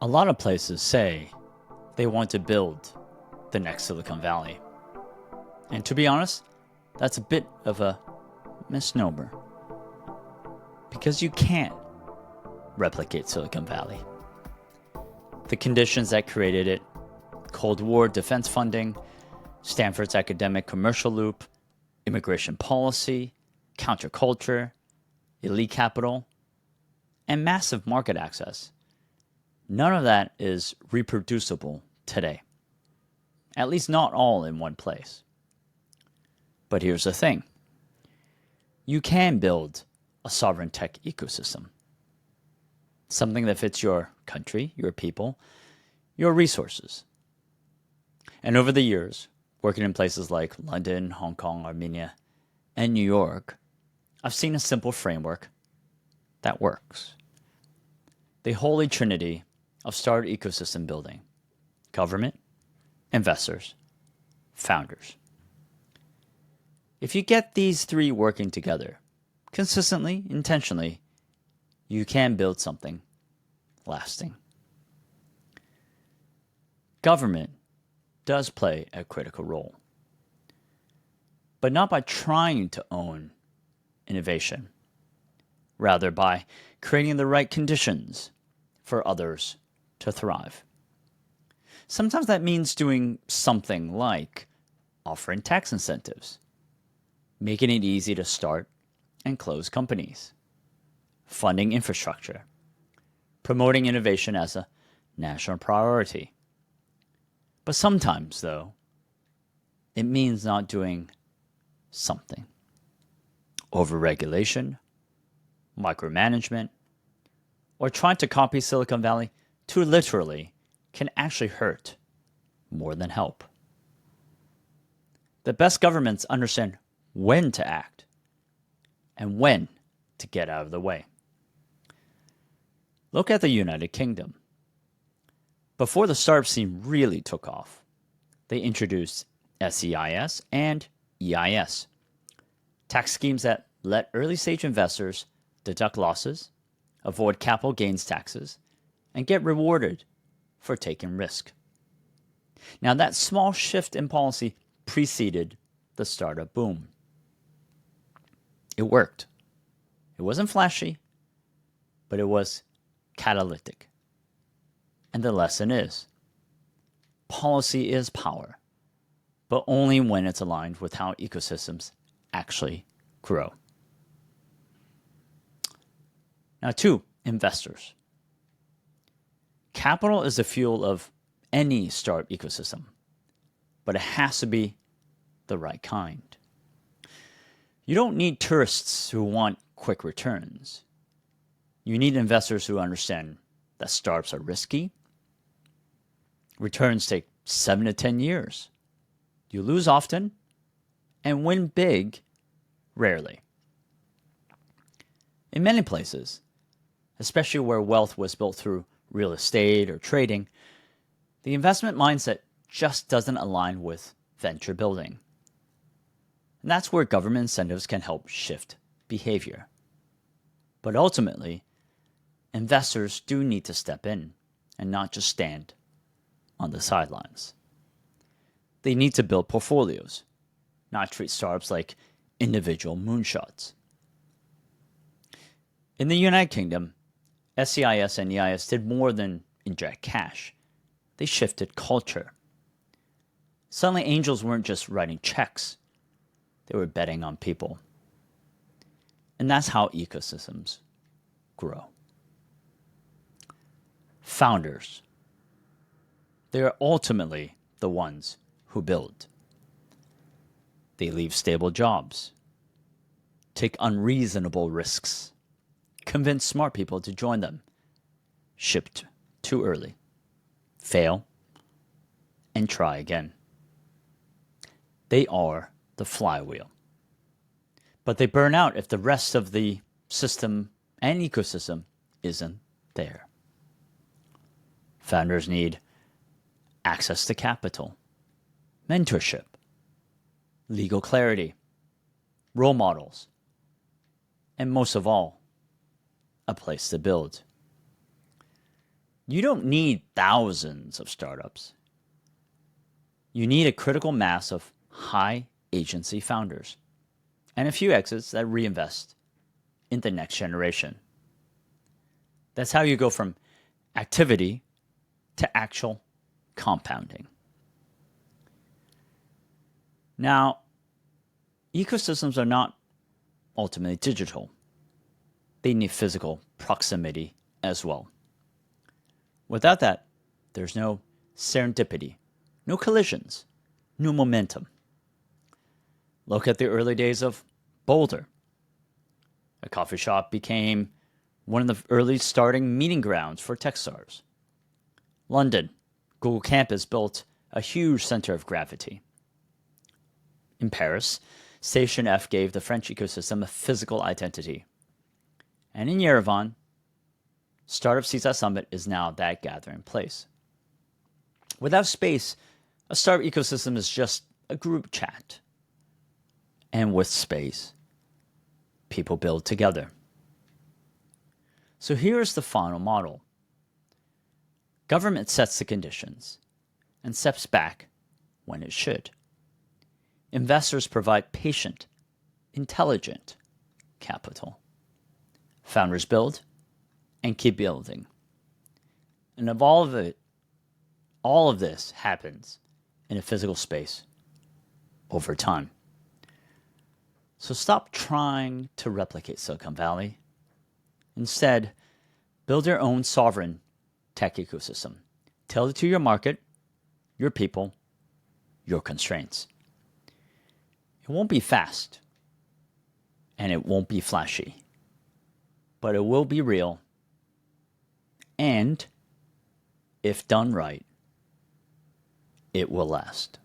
A lot of places say they want to build the next Silicon Valley. And to be honest, that's a bit of a misnomer. Because you can't replicate Silicon Valley. The conditions that created it, Cold War defense funding, Stanford's academic commercial loop, immigration policy, counterculture, elite capital, and massive market access. None of that is reproducible today. At least not all in one place. But here's the thing. You can build a sovereign tech ecosystem. Something that fits your country, your people, your resources. And over the years, working in places like London, Hong Kong, Armenia, and New York, I've seen a simple framework that works. The holy trinity of startup ecosystem building: government, investors, founders. If you get these three working together, consistently, intentionally, you can build something lasting. Government does play a critical role, but not by trying to own innovation, rather by creating the right conditions for others to thrive. Sometimes that means doing something like offering tax incentives, making it easy to start and close companies, funding infrastructure, promoting innovation as a national priority. But sometimes, though, it means not doing something. Overregulation, micromanagement, or trying to copy Silicon Valley too literally can actually hurt more than help. The best governments understand when to act and when to get out of the way. Look at the United Kingdom. Before the startup scene really took off, they introduced SEIS and EIS, tax schemes that let early-stage investors deduct losses, avoid capital gains taxes, and get rewarded for taking risk. Now, that small shift in policy preceded the startup boom. It worked. It wasn't flashy, but it was catalytic. And the lesson is, policy is power, but only when it's aligned with how ecosystems actually grow. Now, 2, investors. Capital is the fuel of any startup ecosystem, but it has to be the right kind. You don't need tourists who want quick returns. You need investors who understand that startups are risky. Returns take 7 to 10 years. You lose often and win big rarely. In many places, especially where wealth was built through real estate or trading, the investment mindset just doesn't align with venture building. And that's where government incentives can help shift behavior. But ultimately, investors do need to step in and not just stand on the sidelines. They need to build portfolios, not treat startups like individual moonshots. In the United Kingdom, SEIS and EIS did more than inject cash. They shifted culture. Suddenly, angels weren't just writing checks. They were betting on people. And that's how ecosystems grow. Founders. They are ultimately the ones who build. They leave stable jobs, take unreasonable risks, convince smart people to join them, shipped too early, fail, and try again. They are the flywheel. But they burn out if the rest of the system and ecosystem isn't there. Founders need access to capital, mentorship, legal clarity, role models, and most of all, a place to build. You don't need thousands of startups. You need a critical mass of high agency founders and a few exits that reinvest in the next generation. That's how you go from activity to actual compounding. Now, ecosystems are not ultimately digital. They need physical proximity as well. Without that, there's no serendipity, no collisions, no momentum. Look at the early days of Boulder. A coffee shop became one of the early starting meeting grounds for tech stars. London, Google Campus built a huge center of gravity. In Paris, Station F gave the French ecosystem a physical identity. And in Yerevan, Startup SEIS Summit is now that gathering place. Without space, a startup ecosystem is just a group chat. And with space, people build together. So here's the final model. Government sets the conditions and steps back when it should. Investors provide patient, intelligent capital. Founders build and keep building. And of all of this happens in a physical space over time. So stop trying to replicate Silicon Valley. Instead, build your own sovereign tech ecosystem. Tailor it to your market, your people, your constraints. It won't be fast, and it won't be flashy, but it will be real, and if done right, it will last.